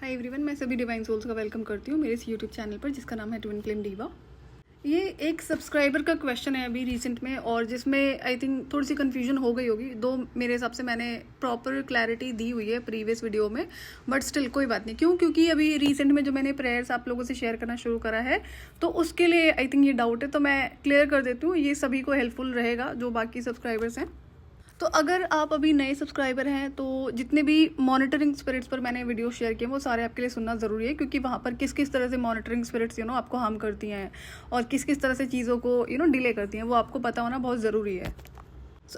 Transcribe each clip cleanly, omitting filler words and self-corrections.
Hi everyone, मैं सभी divine souls का वेलकम करती हूँ मेरे इस यूट्यूब चैनल पर जिसका नाम है ट्विन फ्लेम डीवा। ये एक सब्सक्राइबर का क्वेश्चन है अभी रिसेंट में, और जिसमें आई थिंक थोड़ी सी कन्फ्यूजन हो गई होगी। दो मेरे हिसाब से मैंने प्रॉपर क्लैरिटी दी हुई है प्रीवियस वीडियो में, बट स्टिल कोई बात नहीं। क्योंकि अभी रिसेंट में जो मैंने प्रेयर्स आप लोगों से शेयर करना शुरू करा है, तो उसके लिए आई थिंक ये डाउट है, तो मैं क्लियर कर देती हूँ। ये सभी को हेल्पफुल रहेगा जो बाकी सब्सक्राइबर्स हैं। तो अगर आप अभी नए सब्सक्राइबर हैं तो जितने भी मॉनिटरिंग स्पिरिट्स पर मैंने वीडियो शेयर किए वो सारे आपके लिए सुनना ज़रूरी है, क्योंकि वहाँ पर किस किस तरह से मॉनिटरिंग स्पिरिट्स आपको हार्म करती हैं और किस किस तरह से चीज़ों को डिले करती हैं, वो आपको पता होना बहुत ज़रूरी है।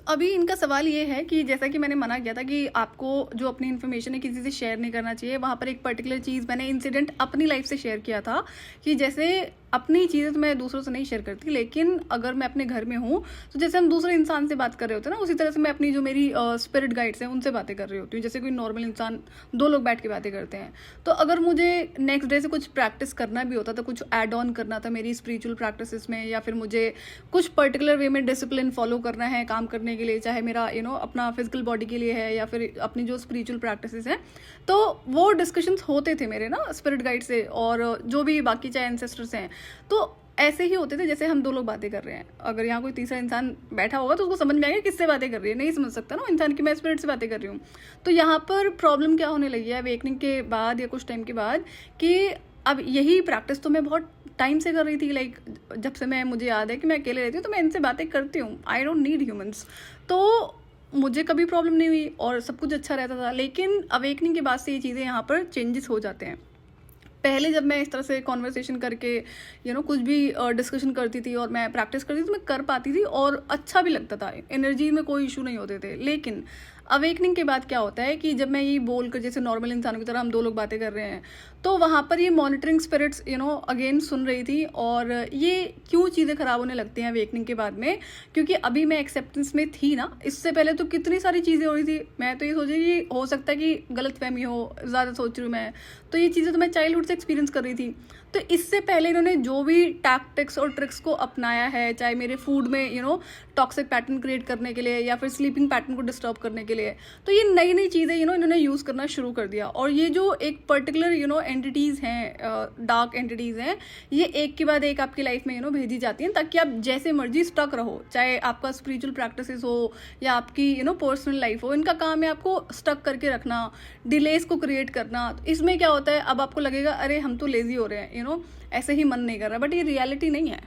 अभी इनका सवाल ये है कि जैसा कि मैंने मना किया था कि आपको जो अपनी इन्फॉर्मेशन है किसी से शेयर नहीं करना चाहिए, वहाँ पर एक पर्टिकुलर चीज़ मैंने इंसिडेंट अपनी लाइफ से शेयर किया था कि जैसे अपनी चीज़ें तो मैं दूसरों से नहीं शेयर करती, लेकिन अगर मैं अपने घर में हूँ तो जैसे हम दूसरे इंसान से बात कर रहे होते हैं ना, उसी तरह से मैं अपनी जो मेरी स्पिरिट गाइड्स हैं उनसे बातें कर रही होती हूँ। जैसे कोई नॉर्मल इंसान, दो लोग बैठ के बातें करते हैं, तो अगर मुझे नेक्स्ट डे से कुछ प्रैक्टिस करना भी होता था, कुछ ऐड ऑन करना था मेरी स्पिरिचुअल प्रैक्टिसेस में, या फिर मुझे कुछ पर्टिकुलर वे में डिसिप्लिन फॉलो करना है काम करने के लिए, चाहे मेरा अपना फिजिकल बॉडी के लिए है या फिर अपनी जो स्पिरिचुअल प्रैक्टिसेस हैं, तो वो डिस्कशंस होते थे मेरे ना स्पिरिट गाइड से और जो भी बाकी चाहे एंसेस्टर्स हैं, तो ऐसे ही होते थे जैसे हम दो लोग बातें कर रहे हैं। अगर यहाँ कोई तीसरा इंसान बैठा होगा तो उसको समझ में आएगा किससे बातें कर रही है, नहीं समझ सकता ना इंसान की मैं स्पिरिट से बातें कर रही हूँ। तो यहाँ पर प्रॉब्लम क्या होने लगी है अवेकनिंग के बाद या कुछ टाइम के बाद, कि अब यही प्रैक्टिस तो मैं बहुत टाइम से कर रही थी, लाइक जब से मुझे याद है कि मैं अकेले रहती हूँ तो मैं इनसे बातें करती हूँ, आई डोंट नीड ह्यूमंस, तो मुझे कभी प्रॉब्लम नहीं हुई और सब कुछ अच्छा रहता था। लेकिन अवेकनिंग के बाद से ये चीज़ें यहाँ पर चेंजेस हो जाते हैं। पहले जब मैं इस तरह से कॉन्वर्सेशन करके कुछ भी डिस्कशन करती थी और मैं प्रैक्टिस करती थी तो मैं कर पाती थी और अच्छा भी लगता था, एनर्जी में कोई इशू नहीं होते थे। लेकिन अवेकनिंग के बाद क्या होता है कि जब मैं ये बोलकर जैसे नॉर्मल इंसानों की तरह हम दो लोग बातें कर रहे हैं, तो वहाँ पर ये मॉनिटरिंग स्पिरिट्स अगेन सुन रही थी। और ये क्यों चीज़ें ख़राब होने लगती हैं अवेकनिंग के बाद में, क्योंकि अभी मैं एक्सेप्टेंस में थी ना, इससे पहले तो कितनी सारी चीज़ें हो रही थी। मैं तो ये सोच रही कि हो सकता है कि गलतफहमी हो, ज़्यादा सोच रही हूँ मैं, तो ये चीज़ें तो मैं चाइल्डहुड से एक्सपीरियंस कर रही थी। तो इससे पहले इन्होंने जो भी टैक्टिक्स और ट्रिक्स को अपनाया है, चाहे मेरे फूड में टॉक्सिक पैटर्न क्रिएट करने के लिए या फिर स्लीपिंग पैटर्न को डिस्टर्ब करने के लिए, तो ये नई नई चीज़ें इन्होंने यूज़ करना शुरू कर दिया। और ये जो एक पर्टिकुलर एंटिटीज़ हैं, डार्क एंटिटीज़ हैं, ये एक के बाद एक आपकी लाइफ में भेजी जाती हैं ताकि आप जैसे मर्जी स्टक रहो, चाहे आपका स्पिरिचुअल प्रैक्टिसेस हो या आपकी पर्सनल लाइफ हो। इनका काम है आपको स्टक करके रखना, डिलेस को क्रिएट करना। तो इसमें क्या होता है, अब आपको लगेगा अरे हम तो लेजी हो रहे हैं, ऐसे ही मन नहीं कर रहा, बट ये रियलिटी नहीं है।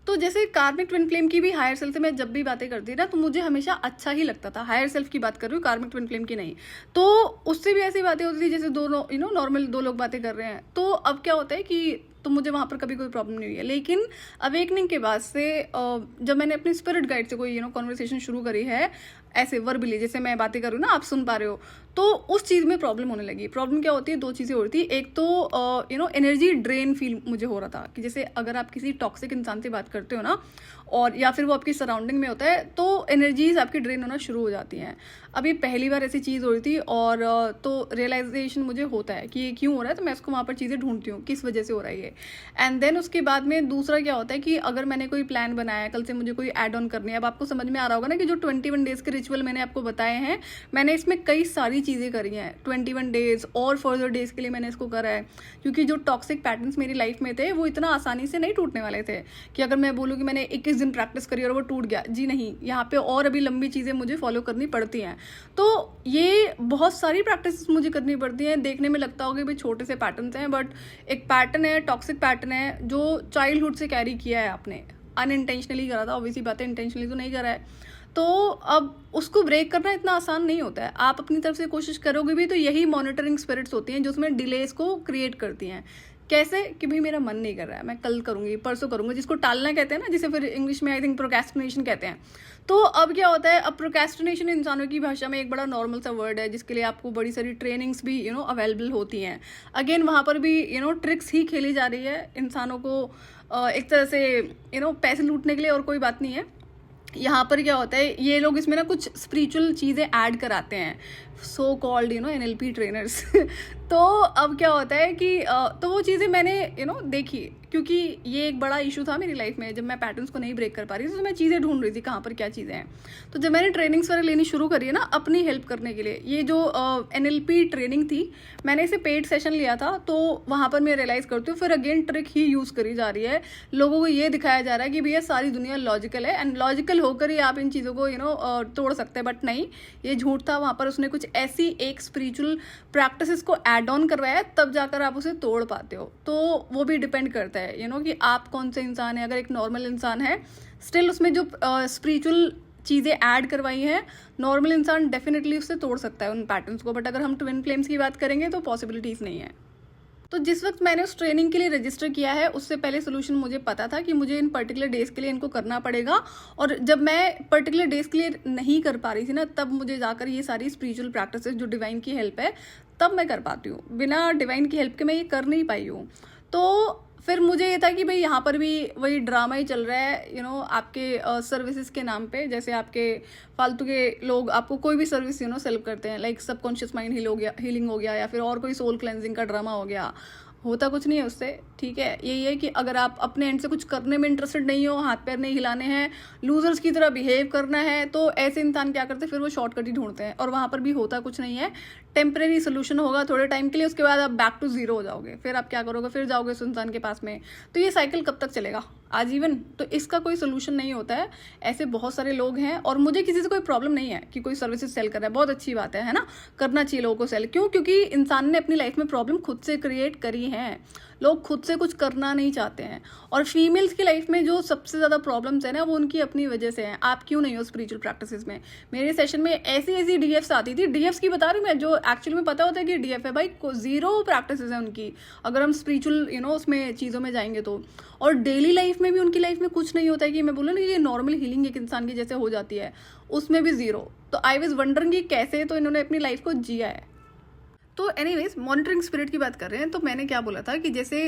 तो जैसे कार्मिक ट्विन फ्लेम की भी हायर सेल्फ से मैं जब भी बातें करती ना, तो मुझे हमेशा अच्छा ही लगता था। हायर सेल्फ की बात कर रही हूँ, कार्मिक ट्विन फ्लेम की नहीं। तो उससे भी ऐसी बातें होती थी जैसे दोनों नॉर्मल दो लोग बातें कर रहे हैं। तो अब क्या होता है कि तो मुझे वहाँ पर कभी कोई प्रॉब्लम नहीं हुई है। लेकिन अवेकनिंग के बाद से जब मैंने अपनी स्पिरिट गाइड से कोई कॉन्वर्सेशन शुरू करी है, ऐसे वर्बली जैसे मैं बातें कर रही हूँ ना, आप सुन पा रहे हो, तो उस चीज़ में प्रॉब्लम होने लगी। प्रॉब्लम क्या होती है, दो चीज़ें हो रही थी। एक तो एनर्जी ड्रेन फील मुझे हो रहा था कि जैसे अगर आप किसी टॉक्सिक इंसान से बात करते हो ना, और या फिर वो आपकी सराउंडिंग में होता है, तो एनर्जीज आपकी ड्रेन होना शुरू हो जाती हैं। अभी पहली बार ऐसी चीज़ हो रही थी और तो रियलाइजेशन मुझे होता है कि ये क्यों हो रहा है, तो मैं इसको वहाँ पर चीज़ें ढूंढती हूँ किस वजह से हो रहा है ये। एंड देन उसके बाद में दूसरा क्या होता है कि अगर मैंने कोई प्लान बनाया है, कल से मुझे कोई ऐड ऑन करनी है। अब आपको समझ में आ रहा होगा ना कि जो 21 डेज के रिचुअल मैंने आपको बताए हैं, मैंने इसमें कई सारी चीज़ें करी हैं। 21 डेज और फर्दर डेज के लिए मैंने इसको करा है, क्योंकि जो टॉक्सिक पैटर्न्स मेरी लाइफ में थे वो इतना आसानी से नहीं टूटने वाले थे कि अगर मैं बोलूँ कि मैंने 21 दिन प्रैक्टिस करी और वो टूट गया, जी नहीं, यहाँ पे और अभी लंबी चीज़ें मुझे फॉलो करनी पड़ती हैं। तो ये बहुत सारी प्रैक्टिस मुझे करनी पड़ती हैं। देखने में लगता होगा भाई छोटे से पैटर्न्स हैं, बट एक पैटर्न है, टॉक्सिक पैटर्न है, जो चाइल्डहुड से कैरी किया है आपने, अनइंटेंशनली करा था, ऑब्वियसली बात है, इंटेंशनली तो नहीं करा है। तो अब उसको ब्रेक करना इतना आसान नहीं होता है। आप अपनी तरफ से कोशिश करोगे भी तो यही मॉनिटरिंग स्पिरिट्स होती हैं जो उसमें डिलेस को क्रिएट करती हैं। कैसे कि भाई मेरा मन नहीं कर रहा है, मैं कल करूँगी, परसों करूँगी, जिसको टालना कहते हैं ना, जिसे फिर इंग्लिश में आई थिंक प्रोक्रेस्टिनेशन कहते हैं। तो अब क्या होता है, अब प्रोक्रेस्टिनेशन इंसानों की भाषा में एक बड़ा नॉर्मल सा वर्ड है जिसके लिए आपको बड़ी सारी ट्रेनिंग्स भी अवेलेबल होती हैं। अगेन वहाँ पर भी ट्रिक्स ही खेली जा रही है इंसानों को एक तरह से पैसे लूटने के लिए, और कोई बात नहीं है। यहाँ पर क्या होता है, ये लोग इसमें ना कुछ स्पिरिचुअल चीज़ें ऐड कराते हैं, सो कॉल्ड NLP ट्रेनर्स तो अब क्या होता है कि तो वो चीज़ें मैंने देखी, क्योंकि ये एक बड़ा इशू था मेरी लाइफ में। जब मैं पैटर्न्स को नहीं ब्रेक कर पा रही थी तो मैं चीज़ें ढूंढ रही थी कहाँ पर क्या चीज़ें हैं। तो जब मैंने ट्रेनिंग्स वगैरह लेनी शुरू करी है ना अपनी हेल्प करने के लिए, ये जो NLP ट्रेनिंग थी, मैंने इसे पेड सेशन लिया था, तो वहाँ पर मैं रियलाइज़ करती हूँ फिर अगेन ट्रिक ही यूज़ करी जा रही है। लोगों को ये दिखाया जा रहा है कि भैया सारी दुनिया लॉजिकल है एंड लॉजिकल होकर ही आप इन चीज़ों को तोड़ सकते हैं, बट नहीं, ये झूठ था। वहाँ पर उसने कुछ ऐसी एक स्पिरिचुअल प्रैक्टिसेस को ऐड ऑन करवाया है, तब जाकर आप उसे तोड़ पाते हो। तो वो भी डिपेंड करता है कि आप कौन से इंसान है। अगर एक नॉर्मल इंसान है, स्टिल उसमें जो स्पिरिचुअल चीज़ें ऐड करवाई हैं, नॉर्मल इंसान डेफिनेटली उससे तोड़ सकता है उन पैटर्न्स को। बट अगर हम ट्विन फ्लेम्स की बात करेंगे तो पॉसिबिलिटीज़ नहीं है। तो जिस वक्त मैंने उस ट्रेनिंग के लिए रजिस्टर किया है, उससे पहले सोल्यूशन मुझे पता था कि मुझे इन पर्टिकुलर डेज के लिए इनको करना पड़ेगा। और जब मैं पर्टिकुलर डेज के लिए नहीं कर पा रही थी ना, तब मुझे जाकर ये सारी स्पिरिचुअल प्रैक्टिसेस जो डिवाइन की हेल्प है, तब मैं कर पाती हूँ। बिना डिवाइन की हेल्प के मैं ये कर नहीं पाई हूँ। तो फिर मुझे ये था कि भाई यहाँ पर भी वही ड्रामा ही चल रहा है, आपके सर्विसेज के नाम पे। जैसे आपके फालतू के लोग आपको कोई भी सर्विस सेल करते हैं, लाइक सबकॉन्शियस माइंड हीलिंग हो गया, या फिर और कोई सोल क्लेंजिंग का ड्रामा हो गया। होता कुछ नहीं है उससे, ठीक है। यही है कि अगर आप अपने एंड से कुछ करने में इंटरेस्टेड नहीं हो, हाथ पैर नहीं हिलाने हैं, लूजर्स की तरह बिहेव करना है, तो ऐसे इंसान क्या करते हैं, फिर वो शॉर्टकट ही ढूंढते हैं। और वहाँ पर भी होता कुछ नहीं है, टेम्परेरी सोल्यूशन होगा थोड़े टाइम के लिए, उसके बाद आप बैक टू जीरो हो जाओगे। फिर आप क्या करोगे, फिर जाओगे उस इंसान के पास में। तो ये साइकिल कब तक चलेगा, आजीवन। तो इसका कोई सोल्यूशन नहीं होता है। ऐसे बहुत सारे लोग हैं, और मुझे किसी से कोई प्रॉब्लम नहीं है कि कोई सर्विसेज सेल कर रहा है, बहुत अच्छी बात है ना, करना चाहिए लोगों को सेल। क्यों? क्योंकि इंसान ने अपनी लाइफ में प्रॉब्लम खुद से क्रिएट करी है। लोग खुद से कुछ करना नहीं चाहते हैं। और फीमेल्स की लाइफ में जो सबसे ज़्यादा प्रॉब्लम्स है ना, वो उनकी अपनी वजह से हैं। आप क्यों नहीं हो स्पिरिचुअल प्रैक्टिसेस में? मेरे सेशन में ऐसी ऐसी DFs आती थी, DFs की बता रही हूँ मैं, जो एक्चुअली में पता होता है कि DF है, भाई जीरो प्रैक्टिसेस है उनकी, अगर हम स्पिरिचुअल उसमें चीज़ों में जाएंगे तो। और डेली लाइफ में भी उनकी लाइफ में कुछ नहीं होता है कि मैं बोलूँ ना, ये नॉर्मल हीलिंग एक इंसान की जैसे हो जाती है, उसमें भी जीरो। तो आई वाज वंडरिंग कि कैसे तो इन्होंने अपनी लाइफ को जिया है। तो एनीवेज, मॉनिटरिंग स्पिरिट की बात कर रहे हैं, तो मैंने क्या बोला था कि जैसे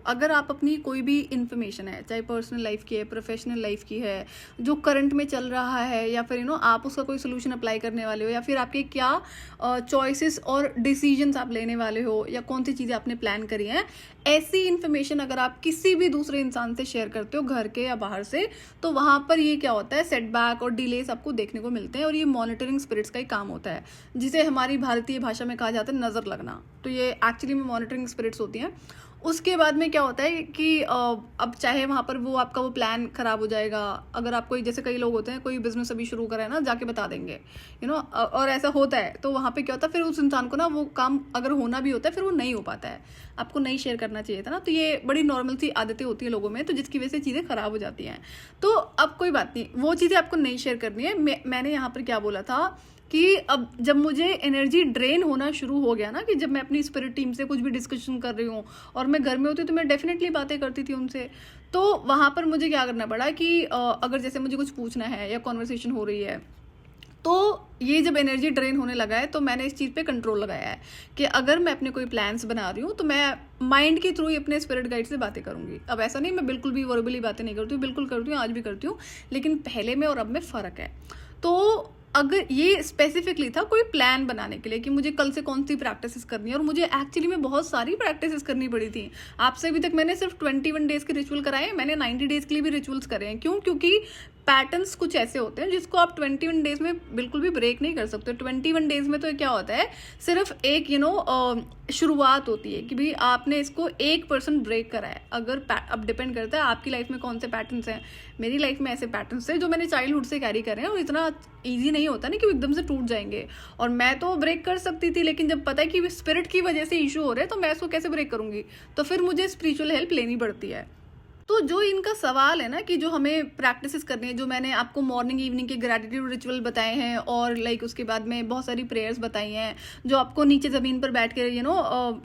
अगर आप अपनी कोई भी इन्फॉर्मेशन है, चाहे पर्सनल लाइफ की है, प्रोफेशनल लाइफ की है, जो करंट में चल रहा है, या फिर आप उसका कोई सोल्यूशन अप्लाई करने वाले हो, या फिर आपके क्या चॉइसेस और डिसीजंस आप लेने वाले हो, या कौन सी चीज़ें आपने प्लान करी हैं, ऐसी इन्फॉर्मेशन अगर आप किसी भी दूसरे इंसान से शेयर करते हो, घर के या बाहर से, तो वहाँ पर ये क्या होता है, सेटबैक और डिलेस आपको देखने को मिलते हैं। और ये मॉनिटरिंग स्पिरिट्स का ही काम होता है, जिसे हमारी भारतीय भाषा में कहा जाता है नज़र लगना। तो ये एक्चुअली में मॉनिटरिंग स्पिरिट्स होती हैं। उसके बाद में क्या होता है कि अब चाहे वहाँ पर वो आपका वो प्लान खराब हो जाएगा। अगर आप कोई, जैसे कई लोग होते हैं, कोई बिजनेस अभी शुरू करा है ना, जाके बता देंगे और ऐसा होता है, तो वहाँ पे क्या होता है, फिर उस इंसान को ना वो काम अगर होना भी होता है, फिर वो नहीं हो पाता है। आपको नहीं शेयर करना चाहिए था ना। तो ये बड़ी नॉर्मल सी आदतें होती है लोगों में, तो जिसकी वजह से चीज़ें खराब हो जाती हैं। तो अब कोई बात नहीं, वो चीज़ें आपको नहीं शेयर करनी है। मैंने यहाँ पर क्या बोला था कि अब जब मुझे एनर्जी ड्रेन होना शुरू हो गया ना, कि जब मैं अपनी स्पिरिट टीम से कुछ भी डिस्कशन कर रही हूँ और मैं घर में होती तो मैं डेफिनेटली बातें करती थी उनसे, तो वहाँ पर मुझे क्या करना पड़ा कि अगर जैसे मुझे कुछ पूछना है या कॉन्वर्सेशन हो रही है, तो ये जब एनर्जी ड्रेन होने लगा है, तो मैंने इस चीज़ पे कंट्रोल लगाया है कि अगर मैं अपने कोई प्लान्स बना रही हूँ, तो मैं माइंड के थ्रू ही अपने स्पिरिट गाइड से बातें करूँगी। अब ऐसा नहीं मैं बिल्कुल भी वर्बली बातें नहीं करती हूँ, बिल्कुल करती हूँ, आज भी करती हूँ, लेकिन पहले में और अब में फ़र्क है। तो अगर ये स्पेसिफिकली था कोई प्लान बनाने के लिए कि मुझे कल से कौन सी प्रैक्टिसेस करनी है, और मुझे एक्चुअली में बहुत सारी प्रैक्टिसेस करनी पड़ी थी। आपसे अभी तक मैंने सिर्फ 21 डेज के रिचुअल कराए, मैंने 90 डेज के लिए भी रिचुअल्स करे हैं। क्यों? क्योंकि पैटर्न्स कुछ ऐसे होते हैं जिसको आप 21 डेज में बिल्कुल भी ब्रेक नहीं कर सकते। 21 डेज में तो क्या होता है, सिर्फ एक शुरुआत होती है कि भाई आपने इसको 1% ब्रेक करा है। अगर अब डिपेंड करता है आपकी लाइफ में कौन से पैटर्न्स हैं। मेरी लाइफ में ऐसे पैटर्न्स हैं जो मैंने चाइल्डहुड से कैरी करे हैं, और इतना ईजी नहीं होता ना कि एकदम से टूट जाएंगे। और मैं तो ब्रेक कर सकती थी, लेकिन जब पता है कि स्पिरिट की वजह से इशू हो रहे हैं, तो मैं इसको कैसे ब्रेक करूंगी, तो फिर मुझे स्पिरिचुअल हेल्प लेनी पड़ती है। तो जो इनका सवाल है ना कि जो हमें प्रैक्टिसेस करनी है, जो मैंने आपको मॉर्निंग इवनिंग के ग्रैटिट्यूड रिचुअल बताए हैं, और लाइक उसके बाद में बहुत सारी प्रेयर्स बताई हैं, जो आपको नीचे ज़मीन पर बैठ के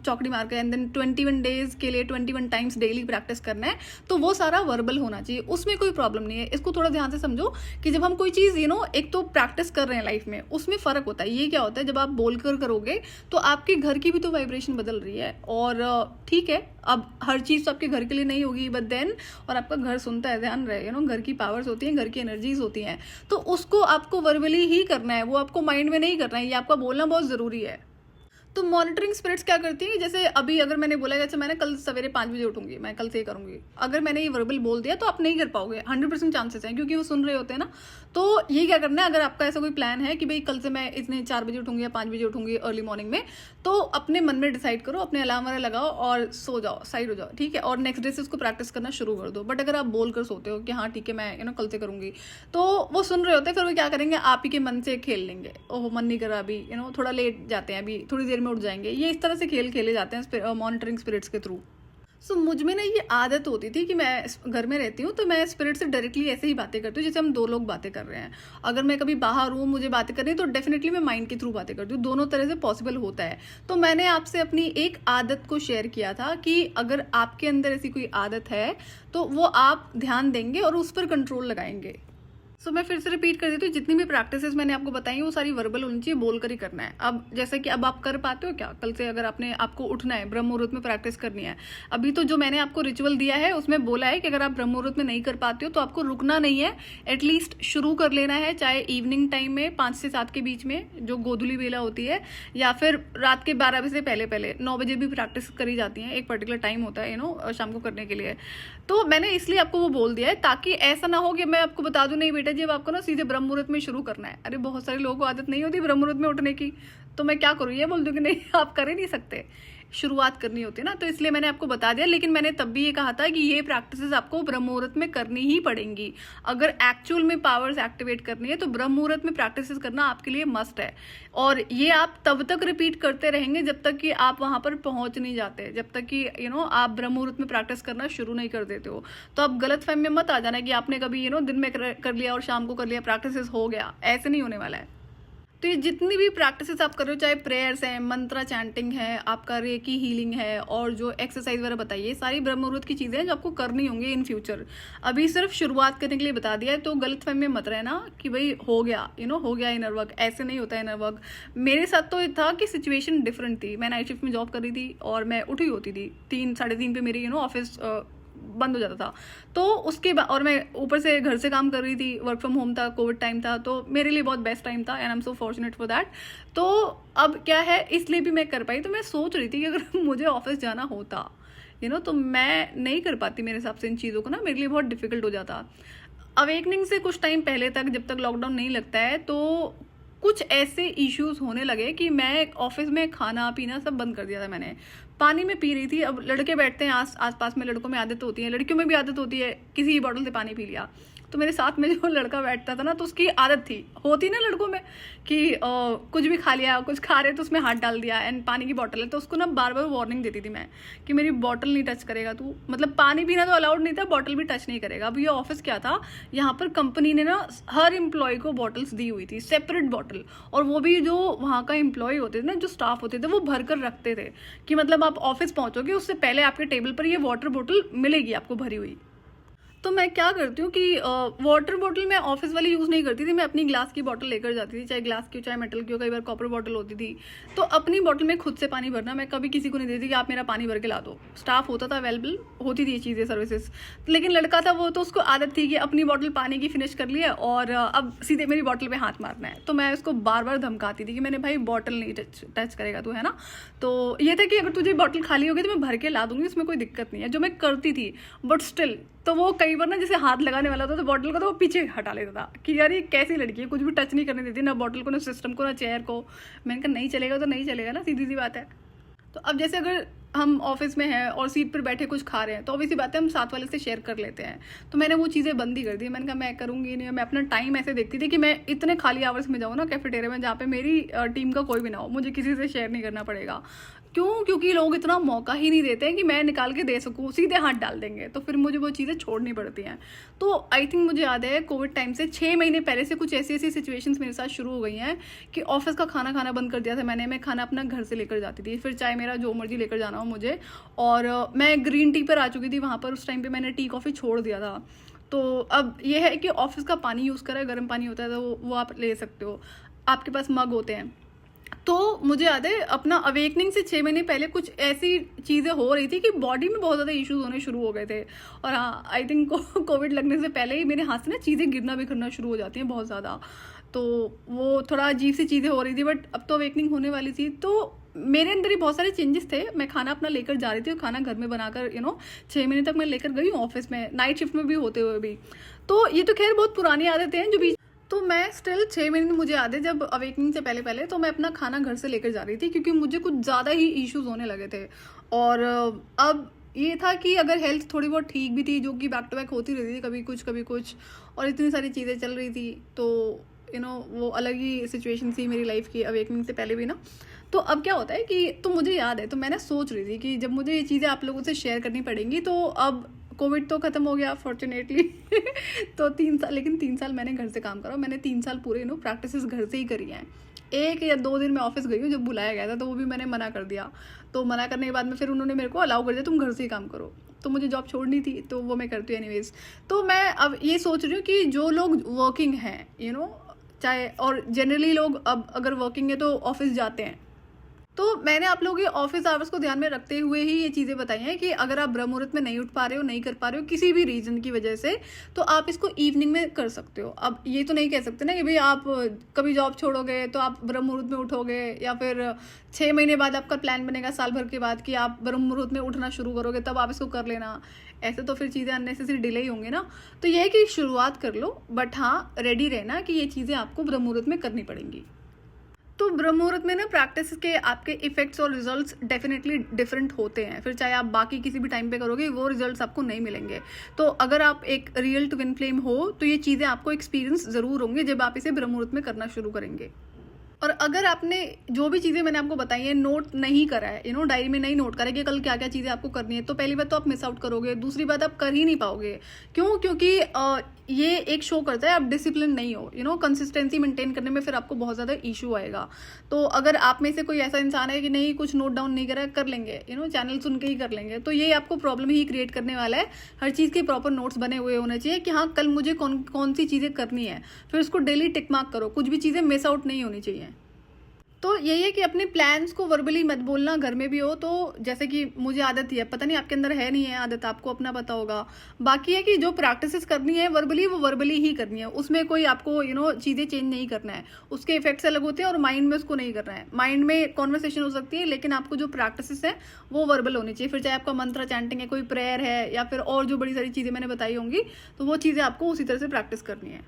चौकड़ी मार के एंड देन 21 डेज के लिए 21 टाइम्स डेली प्रैक्टिस करना है, तो वो सारा वर्बल होना चाहिए, उसमें कोई प्रॉब्लम नहीं है। इसको थोड़ा ध्यान से समझो कि जब हम कोई चीज़ एक तो प्रैक्टिस कर रहे हैं लाइफ में, उसमें फ़र्क होता है। ये क्या होता है, जब आप बोल कर करोगे तो आपके घर की भी तो वाइब्रेशन बदल रही है, और ठीक है, अब हर चीज़ तो आपके घर के लिए नहीं होगी, बट देन और आपका घर सुनता है, ध्यान रहे, घर की पावर्स होती हैं, घर की एनर्जीज होती हैं, तो उसको आपको वर्बली ही करना है, वो आपको माइंड में नहीं करना है। ये आपका बोलना बहुत ज़रूरी है। तो मॉनिटरिंग स्पिरिट्स क्या करती है, जैसे अभी अगर मैंने बोला कि अच्छा मैंने कल सवेरे 5 बजे उठूंगी, मैं कल से ये करूंगी, अगर मैंने ये वर्बल बोल दिया तो आप नहीं कर पाओगे, 100% चांसेस हैं, क्योंकि वो सुन रहे होते हैं ना। तो ये क्या करना है, अगर आपका ऐसा कोई प्लान है कि भाई कल से मैं इतने 4 बजे उठूंगी या 5 बजे उठूंगी अर्ली मॉर्निंग में, तो अपने मन में डिसाइड करो, अपने अलार्म वगैरह लगाओ और सो जाओ, साइड हो जाओ, ठीक है, और नेक्स्ट डे से उसको प्रैक्टिस करना शुरू कर दो। बट अगर आप बोल कर सोते हो कि हाँ ठीक है मैं कल से करूंगी, तो वो सुन रहे होते हैं, फिर वो क्या करेंगे, आप ही के मन से खेल लेंगे, ओह मन नहीं कर रहा अभी, थोड़ा लेट जाते हैं, अभी थोड़ी देर में उठ जाएंगे, ये इस तरह से खेल खेले जाते हैं मॉनिटरिंग स्पिरिट्स के थ्रू। सो मुझ में ना ये आदत होती थी कि मैं घर में रहती हूँ तो मैं स्पिरिट से डायरेक्टली ऐसे ही बातें करती हूँ जैसे हम दो लोग बातें कर रहे हैं। अगर मैं कभी बाहर हूँ, मुझे बातें करनी है, तो डेफिनेटली मैं माइंड के थ्रू बातें करती हूँ, दोनों तरह से पॉसिबल होता है। तो मैंने आपसे अपनी एक आदत को शेयर किया था कि अगर आपके अंदर ऐसी कोई आदत है तो वो आप ध्यान देंगे और उस पर कंट्रोल लगाएंगे। सो मैं फिर से रिपीट कर देती हूँ, जितनी भी प्रैक्टिसेस मैंने आपको बताई वो सारी वर्बल होनी चाहिए, बोल कर ही करना है। अब जैसे कि अब आप कर पाते हो क्या, कल से अगर आपको उठना है, ब्रह्म मुहूर्त में प्रैक्टिस करनी है, अभी तो जो मैंने आपको रिचुअल दिया है उसमें बोला है कि अगर आप ब्रह्म मुहूर्त में नहीं कर पाते हो तो आपको रुकना नहीं है, एटलीस्ट शुरू कर लेना है, चाहे इवनिंग टाइम में 5 से 7 के बीच में जो गोधुली बेला होती है, या फिर रात के 12 बजे से पहले पहले 9 बजे भी प्रैक्टिस करी जाती है, एक पर्टिकुलर टाइम होता है शाम को करने के लिए। तो मैंने इसलिए आपको वो बोल दिया है ताकि ऐसा ना हो कि मैं आपको बता दूं नहीं बेटा जी अब आपको ना सीधे ब्रह्म मुहूर्त में शुरू करना है। अरे बहुत सारे लोगों को आदत नहीं होती ब्रह्म मुहूर्त में उठने की, तो मैं क्या करूँ, ये बोल दूं कि नहीं आप कर ही नहीं सकते, शुरुआत करनी होती है ना, तो इसलिए मैंने आपको बता दिया। लेकिन मैंने तब भी ये कहा था कि ये प्रैक्टिसेस आपको ब्रह्म मुहूर्त में करनी ही पड़ेंगी। अगर एक्चुअल में पावर्स एक्टिवेट करनी है तो ब्रह्म मुहूर्त में प्रैक्टिसेस करना आपके लिए मस्ट है, और ये आप तब तक रिपीट करते रहेंगे जब तक कि आप वहां पर पहुंच नहीं जाते, जब तक कि आप ब्रह्म मुहूर्त में प्रैक्टिस करना शुरू नहीं कर देते हो। तो आप गलत फहमी में मत आ जाना कि आपने कभी दिन में कर लिया और शाम को कर लिया, प्रैक्टिसेस हो गया, ऐसे नहीं होने वाला है। तो ये जितनी भी प्रैक्टिसेस आप कर रहे हो, चाहे प्रेयर्स हैं, मंत्रा चैंटिंग है, आपका रेकी हीलिंग है, और जो एक्सरसाइज वगैरह बताइए, सारी ब्रह्म मुहूर्त की चीज़ें हैं जो आपको करनी होंगी इन फ्यूचर। अभी सिर्फ शुरुआत करने के लिए बता दिया है, तो गलत फहमी में मत रहना कि भाई हो गया हो गया इनर वर्क, ऐसे नहीं होता इनर वर्क। मेरे साथ तो ये था कि सिचुएशन डिफरेंट थी, मैं नाइट शिफ्ट में जॉब कर रही थी और मैं उठी होती थी 3 साढ़े 3 पे मेरी ऑफिस बंद हो जाता था, तो उसके बाद और मैं ऊपर से घर से काम कर रही थी, वर्क फ्रॉम होम था, कोविड टाइम था, तो मेरे लिए बहुत बेस्ट टाइम था and I am so fortunate for that. तो अब क्या है, इसलिए भी मैं कर पाई। तो मैं सोच रही थी कि अगर मुझे ऑफिस जाना होता तो मैं नहीं कर पाती, मेरे हिसाब से इन चीज़ों को ना मेरे लिए बहुत डिफिकल्ट हो जाता। अवेकनिंग से कुछ टाइम पहले तक, जब तक लॉकडाउन नहीं लगता है, तो कुछ ऐसे इश्यूज होने लगे कि मैं ऑफिस में खाना पीना सब बंद कर दिया था मैंने। पानी में पी रही थी, अब लड़के बैठते हैं आस पास में, लड़कों में आदत होती है, लड़कियों में भी आदत होती है, किसी भी बॉटल से पानी पी लिया। तो मेरे साथ में जो लड़का बैठता था ना, तो उसकी आदत थी, होती ना लड़कों में कि कुछ भी खा लिया, कुछ खा रहे तो उसमें हाथ डाल दिया, एंड पानी की बॉटल है तो उसको ना बार बार वार्निंग देती थी मैं कि मेरी बॉटल नहीं टच करेगा तू, मतलब पानी पीना तो अलाउड नहीं था, बॉटल भी टच नहीं करेगा। अब ये ऑफिस क्या था, यहाँ पर कंपनी ने ना हर एम्प्लॉय को बॉटल्स दी हुई थी, सेपरेट बॉटल, और वो भी जो वहाँ का एम्प्लॉय होते थे ना, जो स्टाफ होते थे, वो भर कर रखते थे कि मतलब आप ऑफिस पहुँचोगे उससे पहले आपके टेबल पर ये वाटर बॉटल मिलेगी आपको भरी हुई। तो मैं क्या करती हूँ कि वाटर बॉटल मैं ऑफिस वाली यूज़ नहीं करती थी, मैं अपनी ग्लास की बॉटल लेकर जाती थी, चाहे ग्लास की हो चाहे मेटल की हो, कई बार कॉपर बॉटल होती थी। तो अपनी बॉटल में खुद से पानी भरना, मैं कभी किसी को नहीं देती कि आप मेरा पानी भर के ला दो। स्टाफ होता था अवेलेबल, होती थी ये चीज़ें सर्विसेज, लेकिन लड़का था वो, तो उसको आदत थी कि अपनी बॉटल पानी की फिनिश कर लिया और अब सीधे मेरी बॉटल पर हाथ मारना है। तो मैं उसको बार बार धमकाती थी कि मैंने भाई बॉटल नहीं टच करेगा तू, है ना। तो ये था कि अगर तुझे बॉटल खाली होगी तो मैं भर के ला दूंगी, उसमें कोई दिक्कत नहीं है, जो मैं करती थी। बट स्टिल तो वो कई बार ना जैसे हाथ लगाने वाला था तो बॉटल को तो वो पीछे हटा लेता था कि यार ये कैसी लड़की है, कुछ भी टच नहीं करने देती, ना बॉटल को, ना सिस्टम को, ना चेयर को। मैंने कहा नहीं चलेगा तो नहीं चलेगा ना, सीधी सी बात है। तो अब जैसे अगर हम ऑफिस में हैं और सीट पर बैठे कुछ खा रहे हैं तो ऑब्वियसली बात है हम साथ वाले से शेयर कर लेते हैं, तो मैंने वो चीज़ें बंद ही कर दी। मैंने कहा मैं करूँगी नहीं। मैं अपना टाइम ऐसे देखती थी कि मैं इतने खाली आवर्स में जाऊँ ना कैफेटेरिया में जहाँ पे मेरी टीम का कोई भी ना हो, मुझे किसी से शेयर नहीं करना पड़ेगा। क्यों? क्योंकि लोग इतना मौका ही नहीं देते हैं कि मैं निकाल के दे सकूँ, सीधे हाथ डाल देंगे, तो फिर मुझे वो चीज़ें छोड़नी पड़ती हैं। तो आई थिंक मुझे याद है कोविड टाइम से 6 महीने पहले से कुछ ऐसी सिचुएशंस मेरे साथ शुरू हो गई हैं कि ऑफिस का खाना खाना बंद कर दिया था मैंने। मैं खाना अपना घर से लेकर जाती थी, फिर चाहे मेरा जो मर्जी लेकर जाना हो मुझे। और मैं ग्रीन टी पर आ चुकी थी वहाँ पर, उस टाइम पर मैंने टी कॉफ़ी छोड़ दिया था। तो अब ये है कि ऑफिस का पानी यूज़ करें, गर्म पानी होता है तो वो आप ले सकते हो, आपके पास मग होते हैं। तो मुझे याद है अपना अवेकनिंग से 6 महीने पहले कुछ ऐसी चीज़ें हो रही थी कि बॉडी में बहुत ज़्यादा इश्यूज होने शुरू हो गए थे। और हाँ, आई थिंक कोविड लगने से पहले ही मेरे हाथ से ना चीज़ें गिरना बिखरना शुरू हो जाती हैं बहुत ज़्यादा, तो वो थोड़ा अजीब सी चीज़ें हो रही थी। बट अब तो अवेकनिंग होने वाली थी, तो मेरे अंदर ही बहुत सारे चेंजेस थे। मैं खाना अपना लेकर जा रही थी और खाना घर में बनाकर 6 महीने तक मैं लेकर गई हूँ ऑफिस में, नाइट शिफ्ट में भी होते हुए भी। तो ये तो खैर बहुत पुरानी आदतें हैं जो भी। तो मैं स्टिल 6 महीने मुझे याद है जब अवेकनिंग से पहले पहले तो मैं अपना खाना घर से लेकर जा रही थी, क्योंकि मुझे कुछ ज़्यादा ही इश्यूज होने लगे थे। और अब ये था कि अगर हेल्थ थोड़ी बहुत ठीक भी थी, जो कि बैक टू बैक होती रहती थी, कभी कुछ, और इतनी सारी चीज़ें चल रही थी, तो वो अलग ही सिचुएशन थी मेरी लाइफ की अवेकनिंग से पहले भी ना। तो अब क्या होता है कि तो मुझे याद है, तो मैंने सोच रही थी कि जब मुझे ये चीज़ें आप लोगों से शेयर करनी पड़ेंगी, तो अब कोविड तो ख़त्म हो गया फॉर्चुनेटली तो 3 साल, लेकिन 3 साल मैंने घर से काम करा। मैंने 3 साल पूरे प्रैक्टिसेस घर से ही करी हैं। 1 या 2 दिन मैं ऑफिस गई हूँ जब बुलाया गया था, तो वो भी मैंने मना कर दिया। तो मना करने के बाद में फिर उन्होंने मेरे को अलाउ कर दिया तुम घर से ही काम करो। तो मुझे जॉब छोड़नी थी, तो वो मैं करती हूँ एनीवेज। तो मैं अब ये सोच रही हूँ कि जो लोग वर्किंग हैं चाहे, और जनरली लोग अब अगर वर्किंग है तो ऑफिस जाते हैं, तो मैंने आप लोगों के ऑफिस आवर्स को ध्यान में रखते हुए ही ये चीज़ें बताई हैं कि अगर आप ब्रह्म मुहूर्त में नहीं उठ पा रहे हो, नहीं कर पा रहे हो किसी भी रीज़न की वजह से, तो आप इसको इवनिंग में कर सकते हो। अब ये तो नहीं कह सकते ना कि भाई आप कभी जॉब छोड़ोगे तो आप ब्रह्म मुहूर्त में उठोगे, या फिर 6 महीने बाद आपका प्लान बनेगा साल भर के बाद कि आप ब्रह्म मुहूर्त में उठना शुरू करोगे तब आप इसको कर लेना। ऐसे तो फिर चीज़ें अननेसेसरी डिले ही होंगे ना। तो यह है कि शुरुआत कर लो, बट हाँ रेडी रहना कि ये चीज़ें आपको ब्रह्म मुहूर्त में करनी पड़ेंगी। तो ब्रह्म मुहूर्त में ना प्रैक्टिस के आपके इफेक्ट्स और रिजल्ट्स डेफिनेटली डिफरेंट होते हैं। फिर चाहे आप बाकी किसी भी टाइम पे करोगे, वो रिजल्ट्स आपको नहीं मिलेंगे। तो अगर आप एक रियल ट्विन फ्लेम हो, तो ये चीज़ें आपको एक्सपीरियंस ज़रूर होंगे जब आप इसे ब्रह्म मुहूर्त में करना शुरू करेंगे। और अगर आपने जो भी चीज़ें मैंने आपको बताई है नोट नहीं करा है, डायरी में नहीं नोट करा है कि कल क्या क्या चीज़ें आपको करनी है, तो पहली बात तो आप मिस आउट करोगे, दूसरी बात आप कर ही नहीं पाओगे। क्यों? क्योंकि ये एक शो करता है आप डिसिप्लिन नहीं हो, कंसिस्टेंसी मेंटेन करने में फिर आपको बहुत ज़्यादा इशू आएगा। तो अगर आप में से कोई ऐसा इंसान है कि नहीं कुछ नोट डाउन नहीं करा, कर लेंगे, चैनल सुन के ही कर लेंगे, तो ये आपको प्रॉब्लम ही क्रिएट करने वाला है। हर चीज़ के प्रॉपर नोट्स बने हुए होने चाहिए कि हाँ कल मुझे कौन सी चीज़ें करनी है, फिर उसको डेली टिक मार्क करो, कुछ भी चीज़ें मिस आउट नहीं होनी चाहिए। तो यही है कि अपने प्लान्स को वर्बली मत बोलना, घर में भी हो तो। जैसे कि मुझे आदत ही है, पता नहीं आपके अंदर है नहीं है आदत, आपको अपना पता होगा। बाकी है कि जो प्रैक्टिसेस करनी है वर्बली, वो वर्बली ही करनी है, उसमें कोई आपको चीज़ें चेंज नहीं करना है। उसके इफेक्ट्स अलग होते हैं और माइंड में उसको नहीं करना है। माइंड में कॉन्वर्सेशन हो सकती है, लेकिन आपको जो प्रैक्टिसेस है वो वर्बल होनी चाहिए। फिर चाहे आपका मंत्र चैंटिंग है, कोई प्रेयर है, या फिर और जो बड़ी सारी चीज़ें मैंने बताई होंगी, तो वो चीज़ें आपको उसी तरह से प्रैक्टिस करनी है।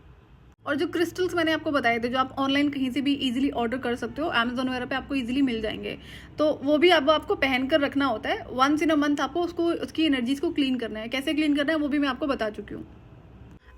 और जो क्रिस्टल्स मैंने आपको बताए थे, जो आप ऑनलाइन कहीं से भी इजीली ऑर्डर कर सकते हो, अमेजोन वगैरह पे आपको इजीली मिल जाएंगे, तो वो भी अब आपको पहन कर रखना होता है। वंस इन अ मंथ आपको उसकी एनर्जीज को क्लीन करना है। कैसे क्लीन करना है वो भी मैं आपको बता चुकी हूँ।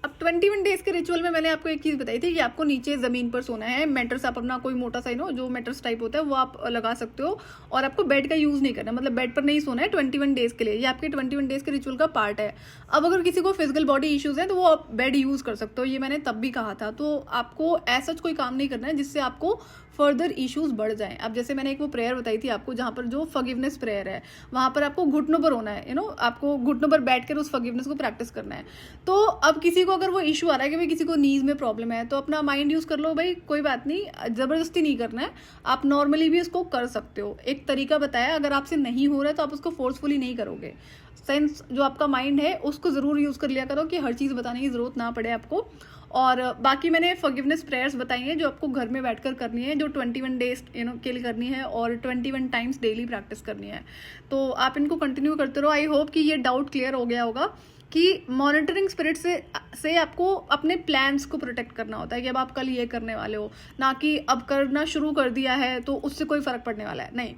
अब 21 डेज के रिचुअल में मैंने आपको एक चीज़ बताई थी कि आपको नीचे ज़मीन पर सोना है। मैट्रेस आप अपना कोई मोटा सा जो मैट्रेस टाइप होता है वो आप लगा सकते हो, और आपको बेड का यूज़ नहीं करना, मतलब बेड पर नहीं सोना है 21 डेज के लिए। ये आपके 21 डेज के रिचुअल का पार्ट है। अब अगर किसी को फिजिकल बॉडी इश्यूज़ हैं तो वो आप बेड यूज़ कर सकते हो, ये मैंने तब भी कहा था। तो आपको ऐसा कोई काम नहीं करना है जिससे आपको फर्दर इश्यूज बढ़ जाएं। अब जैसे मैंने एक वो प्रेयर बताई थी आपको, जहाँ पर जो फॉरगिवनेस प्रेयर है, वहाँ पर आपको घुटनों पर होना है, आपको घुटनों पर बैठकर उस फॉरगिवनेस को प्रैक्टिस करना है। तो अब किसी को अगर वो इशू आ रहा है कि भाई किसी को नीज में प्रॉब्लम है, तो अपना माइंड यूज कर लो, भाई कोई बात नहीं, जबरदस्ती नहीं करना है, आप नॉर्मली भी उसको कर सकते हो। एक तरीका बताया, अगर आपसे नहीं हो रहा है तो आप उसको फोर्सफुली नहीं करोगे। सेंस जो आपका माइंड है उसको ज़रूर यूज़ कर लिया करो कि हर चीज़ बताने की ज़रूरत ना पड़े आपको। और बाकी मैंने फॉरगिवनेस प्रेयर्स बताई हैं जो आपको घर में बैठकर करनी है, जो 21 डेज के लिए करनी है, और 21 टाइम्स डेली प्रैक्टिस करनी है। तो आप इनको कंटिन्यू करते रहो। आई होप कि ये डाउट क्लियर हो गया होगा कि मॉनिटरिंग स्पिरिट से आपको अपने प्लान्स को प्रोटेक्ट करना होता है कि अब आप कल ये करने वाले हो, ना कि अब करना शुरू कर दिया है तो उससे कोई फ़र्क पड़ने वाला है, नहीं,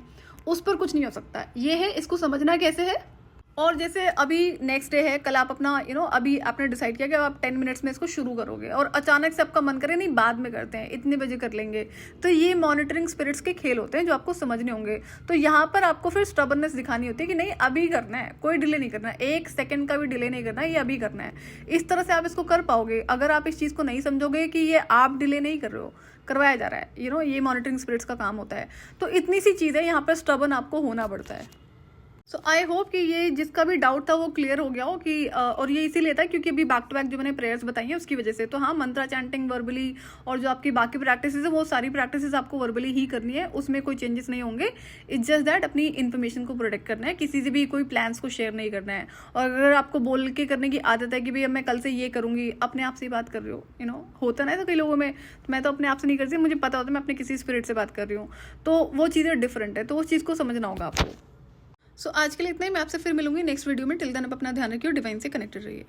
उस पर कुछ नहीं हो सकता। ये है, इसको समझना कैसे है। और जैसे अभी नेक्स्ट डे है, कल आप अपना अभी आपने डिसाइड किया कि आप 10 मिनट्स में इसको शुरू करोगे, और अचानक से आपका मन करे नहीं बाद में करते हैं, इतने बजे कर लेंगे, तो ये मॉनिटरिंग स्पिरिट्स के खेल होते हैं जो आपको समझने होंगे। तो यहाँ पर आपको फिर स्टबर्ननेस दिखानी होती है कि नहीं अभी करना है, कोई डिले नहीं करना है, 1 सेकंड का भी डिले नहीं करना है, ये अभी करना है। इस तरह से आप इसको कर पाओगे। अगर आप इस चीज़ को नहीं समझोगे कि ये आप डिले नहीं कर रहे हो, करवाया जा रहा है, ये मॉनिटरिंग स्पिरिट्स का काम होता है। तो इतनी सी चीज़ है, यहाँ पर स्टबर्न आपको होना पड़ता है। सो आई होप कि ये जिसका भी डाउट था वो क्लियर हो गया हो कि और ये इसीलिए था क्योंकि अभी बैक टू बैक जो मैंने प्रेयर्स बताई हैं उसकी वजह से। तो हाँ, मंत्रा चैंटिंग वर्बली और जो आपकी बाकी प्रैक्टिस है वो सारी प्रैक्टिस आपको वर्बली ही करनी है, उसमें कोई चेंजेस नहीं होंगे। इट्स जस्ट दैट अपनी इन्फॉर्मेशन को प्रोटेक्ट करना है, किसी से भी कोई प्लान्स को शेयर नहीं करना है। और अगर आपको बोल के करने की आदत है कि भाई अब मैं कल से ये करूँगी, अपने आप से ही बात कर रही हो, होता ना है तो कई लोगों में, तो मैं तो अपने आप से नहीं करती, मुझे पता होता है मैं अपने किसी स्पिरिट से बात कर रही हूँ, तो वो चीज़ें डिफरेंट है, तो उस चीज़ को समझना होगा आपको। सो आज के लिए इतना ही। मैं आपसे फिर मिलूंगी नेक्स्ट वीडियो में। टिल देन आप अपना ध्यान रखिए और डिवाइन से कनेक्टेड रहिए।